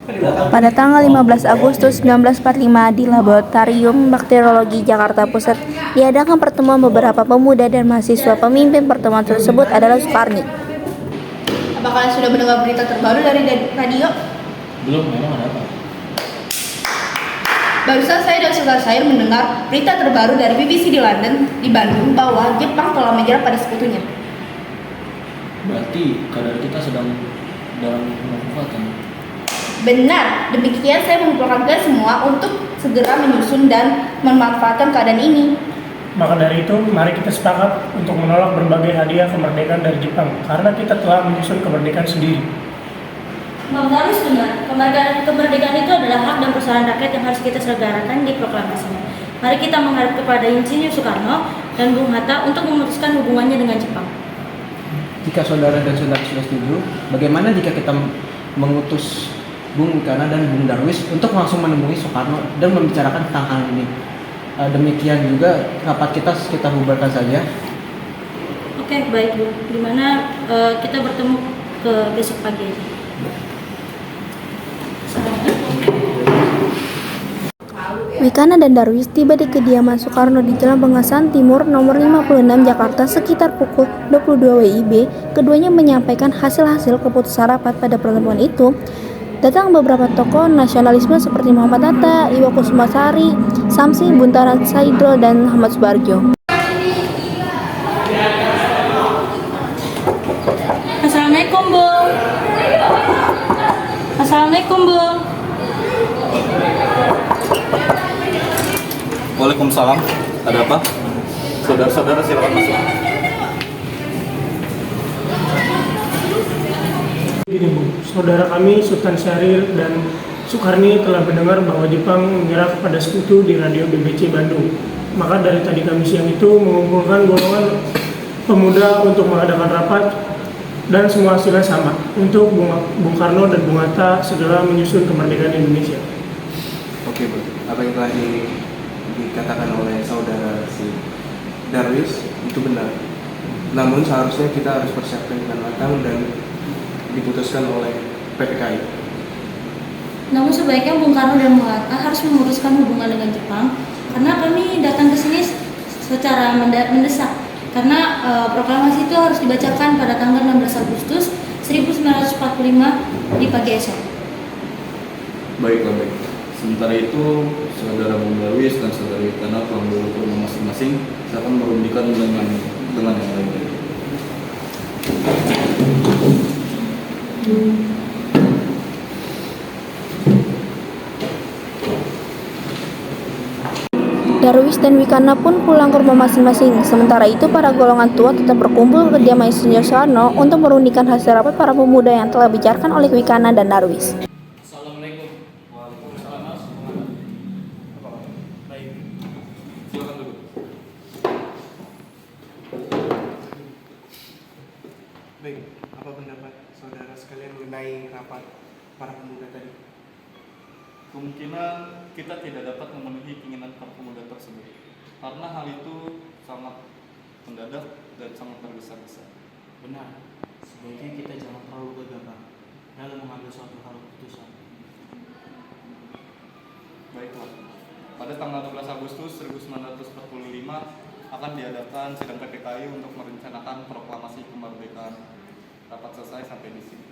Pada tanggal 15 Agustus 1945 di Laboratorium Bakteriologi Jakarta Pusat diadakan pertemuan beberapa pemuda dan mahasiswa. Pemimpin pertemuan tersebut adalah Soekarni. Apakah kalian sudah mendengar berita terbaru dari radio? Belum, memang ada apa? Barusan saya dan saudara saya mendengar berita terbaru dari BBC di London, di Bandung, bahwa Jepang telah menyerang pada sekutunya. Berarti kadar kita sedang dalam pemanfaatan. Benar, demikian saya mengumpulkan kalian semua untuk segera menyusun dan memanfaatkan keadaan ini. Maka dari itu, mari kita sepakat untuk menolak berbagai hadiah kemerdekaan dari Jepang, karena kita telah menyusun kemerdekaan sendiri. Bang Darwis benar, kemerdekaan itu adalah hak dan persoalan rakyat yang harus kita selenggarakan di proklamasinya. Mari kita menghadap kepada Insinyur Soekarno dan Bung Hatta untuk memutuskan hubungannya dengan Jepang. Jika saudara dan saudara sudah setuju, bagaimana jika kita mengutus Bung Wikana dan Bung Darwis untuk langsung menemui Soekarno dan membicarakan tentang hal ini? Demikian juga rapat kita bubarkan saja. Oke, baik Bu. Dimana kita bertemu ke besok pagi aja. Wikana dan Darwis tiba di kediaman Soekarno di Jalan Pengasahan Timur nomor 56 Jakarta sekitar pukul 22 WIB. Keduanya menyampaikan hasil-hasil keputusan rapat pada pertemuan itu. Datang beberapa tokoh nasionalisme seperti Muhammad Hatta, Iwa Kusumasari, Samsi, Buntaran Saidro, dan Ahmad Subarjo. Assalamualaikum Bu. Assalamualaikum Bu. Waalaikumsalam. Ada apa? Saudara-saudara silakan masuk. Begini Bu, saudara kami Sultan Syahrir dan Soekarni telah mendengar bahwa Jepang menyerang kepada sekutu di radio BBC Bandung. Maka dari tadi kami siang itu mengumpulkan golongan pemuda untuk mengadakan rapat dan semua hasilnya sama untuk Bung Karno dan Bung Hatta segera menyusun kemerdekaan Indonesia. Oke Bu, apa yang telah dikatakan oleh saudara si Darwis itu benar. Namun seharusnya kita harus persiapkan dengan matang dan diputuskan oleh PPKI. Namun sebaiknya Bung Karno dan Bung Hatta harus memutuskan hubungan dengan Jepang karena kami datang ke sini secara mendesak karena proklamasi itu harus dibacakan pada tanggal 16 Agustus 1945 di pagi esok. Baiklah, baik. Sementara itu, saudara Bung Darwis dan saudara Wikana pulang dulu ke rumah masing-masing. Saya akan merundingkan dengan yang lain. Darwis dan Wikana pun pulang ke rumah masing-masing. Sementara itu, para golongan tua tetap berkumpul ke kediaman Insinyur Soekarno untuk merundingkan hasil rapat para pemuda yang telah dibicarakan oleh Wikana dan Darwis. Assalamualaikum. Waalaikumsalam. Baik. Silakan dulu. Baik, apa pendapat saudara sekalian mengenai rapat para pemuda tadi? Kemungkinan kita tidak dapat memenuhi keinginan para pemuda tersebut karena hal itu sangat mendadak dan sangat tergesa-gesa. Benar. Sebaiknya kita jangan terlalu gegabah dalam mengambil suatu hal keputusan. Baiklah. Pada tanggal 12 Agustus 1945 akan diadakan sidang PPKI untuk merencanakan proklamasi kemerdekaan. Rapat selesai sampai di sini.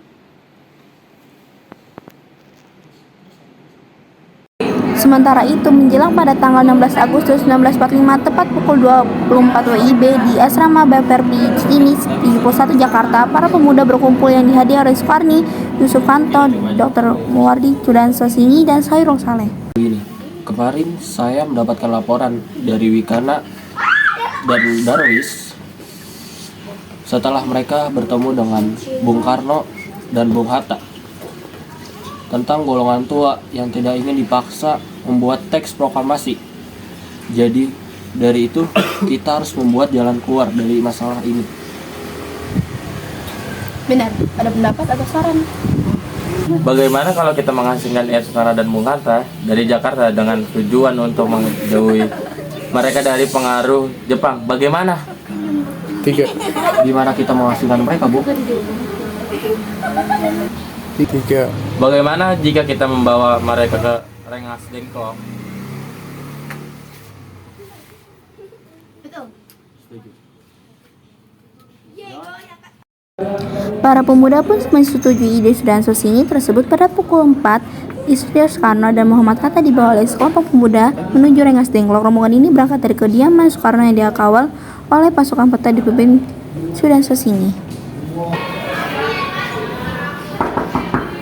Sementara itu, menjelang pada tanggal 16 Agustus 1945 tepat pukul 24 WIB di Asrama BPRI Cimis di 71 Jakarta, para pemuda berkumpul yang dihadiri oleh Soekarni, Yusuf Kanto, Dr. Muwardi, Cudan Sosini, dan Sairul Saleh. Kemarin saya mendapatkan laporan dari Wikana dan Darwis setelah mereka bertemu dengan Bung Karno dan Bung Hatta tentang golongan tua yang tidak ingin dipaksa membuat teks proklamasi. Jadi dari itu kita harus membuat jalan keluar dari masalah ini. Benar, ada pendapat atau saran? Bagaimana kalau kita mengasingkan Soekarno dan Bung Hatta dari Jakarta dengan tujuan untuk menjauhi mereka dari pengaruh Jepang? Bagaimana? 3. Gimana kita mengasingkan mereka, Bu? 3. Bagaimana jika kita membawa mereka ke Rengas Dengklok? Para pemuda pun menyetujui ide Sudan Sosini tersebut. Pada pukul 4, Insinyur Soekarno dan Muhammad Hatta dibawa oleh sekelompok pemuda menuju Rengas Dengklok. Rombongan ini berangkat dari kediaman Soekarno yang dikawal oleh pasukan peta dipimpin Sudan Sosini.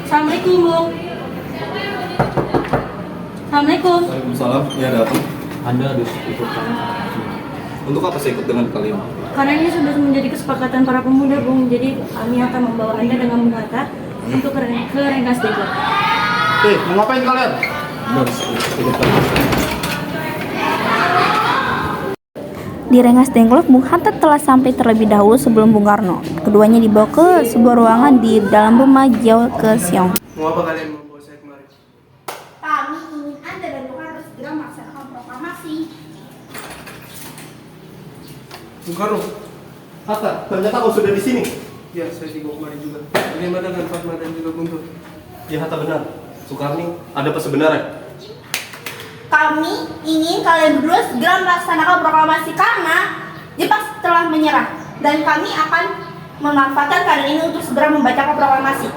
Assalamualaikum, Bung. Assalamualaikum. Waalaikumsalam. Ya, ada apa? Anda harus ikut kami. Untuk apa saya ikut dengan kalian? Karena ini sudah menjadi kesepakatan para pemuda, Bung. Jadi kami akan membawa Anda dengan Bung Hatta untuk ke Rengas Dengklok. Mau ngapain kalian? Di Rengas Dengklok, Bung Hatta telah sampai terlebih dahulu sebelum Bung Karno. Keduanya dibawa ke sebuah ruangan di dalam rumah Jiao Keseong. Mau apa kalian membawa saya kemari? Kami ingin Anda dan Bung Karno segera melaksanakan proklamasi. Bung Karno. Hatta, ternyata kau sudah di sini. Ya, saya dibawa kemari juga. Bagaimana dengan Fatma dan juga Guntur? Ya, Hatta benar. Soekarni, ada apa sebenarnya? Kami ingin kalian berdua segera melaksanakan proklamasi karena Jepang telah menyerah dan kami akan memanfaatkan keadaan ini untuk segera membacakan proklamasi.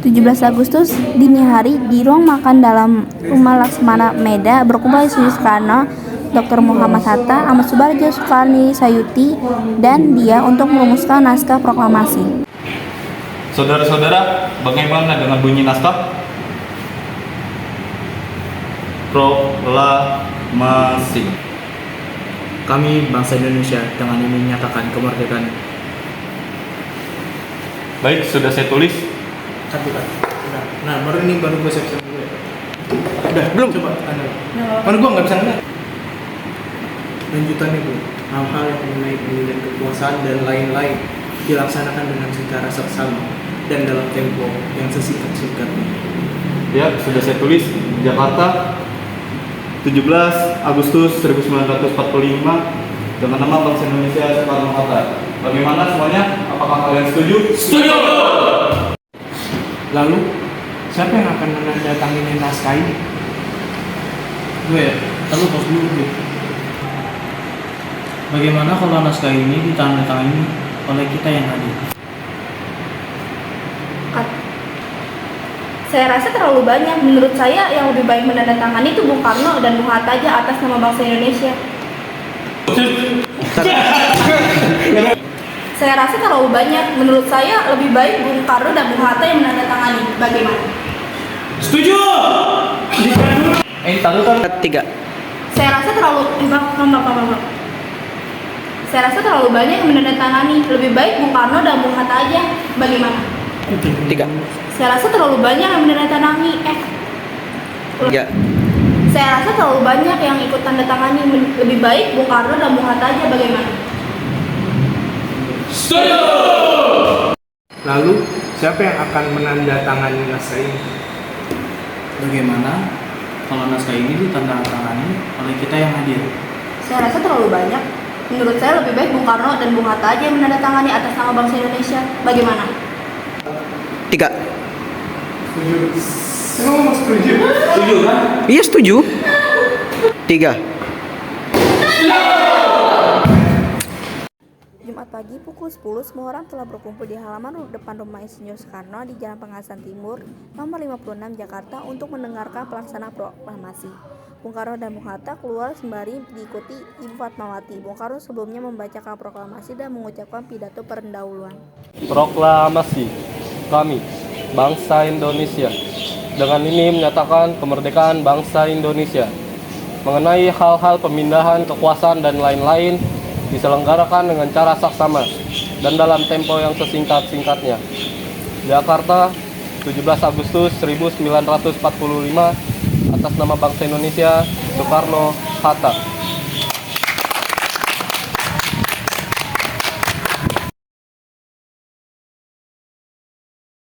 17 Agustus dini hari di ruang makan dalam rumah Laksmana Meda berkumpul Insinyur Soekarno, Dr. Muhammad Hatta, Ahmad Subarjo, Soekarni Sayuti, dan dia untuk merumuskan naskah proklamasi. Saudara-saudara, bagaimana dengan bunyi naskah? Proklamasi. Kami bangsa Indonesia dengan ini menyatakan kemerdekaan. Baik, sudah saya tulis. Nah, baru gue siap-siap dulu ya. Udah, belum? Coba, Anda. Mana gue nggak bisa ngeliat. Lanjutannya, Bu. Hal-hal yang mengenai pemilihan kekuasaan dan lain-lain dilaksanakan dengan secara seksama dan dalam tempo yang sesingkat-singkatnya. Ya, sudah saya tulis. Jakarta, 17 Agustus 1945 dengan nama bangsa Indonesia Soekarno-Hatta. Bagaimana semuanya? Apakah kalian setuju? Setuju! Lalu, siapa yang akan menandatangani naskah ini? Gue ya, tapi pos dulu gue. Bagaimana kalau naskah ini ditandatangani oleh kita yang hadir? Saya rasa terlalu banyak. Menurut saya yang lebih baik menandatangani itu Bung Karno dan Bung Hatta aja atas nama bangsa Indonesia. Saya rasa terlalu banyak. Menurut saya lebih baik Bung Karno dan Bung Hatta yang menandatangani. Bagaimana? Setuju! Taruh 3. Saya rasa terlalu Saya rasa terlalu banyak yang menandatangani. Lebih baik Bung Karno dan Bung Hatta aja. Bagaimana? 3. Saya rasa terlalu banyak yang menandatangani. 3. Saya rasa terlalu banyak yang ikut tanda tangani. Lebih baik Bung Karno dan Bung Hatta aja. Bagaimana? Setuju! Lalu, siapa yang akan menandatangani naskah ini? Bagaimana kalau naskah ini ditandatangani oleh kita yang hadir? Saya rasa terlalu banyak. Menurut saya lebih baik Bung Karno dan Bung Hatta aja yang menandatangani atas nama bangsa Indonesia. Bagaimana? 3. Emang setuju? Setuju kan? Iya, setuju. 3. Jumat pagi pukul 10, semua orang telah berkumpul di halaman depan rumah Insinyur Soekarno di Jalan Pengasahan Timur, nomor 56, Jakarta untuk mendengarkan pelaksanaan proklamasi. Bung Karno dan Bung Hatta keluar sembari diikuti Ibu Fatmawati. Bung Karno sebelumnya membacakan proklamasi dan mengucapkan pidato pendahuluan. Proklamasi kami, bangsa Indonesia, dengan ini menyatakan kemerdekaan bangsa Indonesia. Mengenai hal-hal pemindahan kekuasaan dan lain-lain diselenggarakan dengan cara saksama dan dalam tempo yang sesingkat-singkatnya. Jakarta, 17 Agustus 1945, atas nama bangsa Indonesia, Soekarno-Hatta.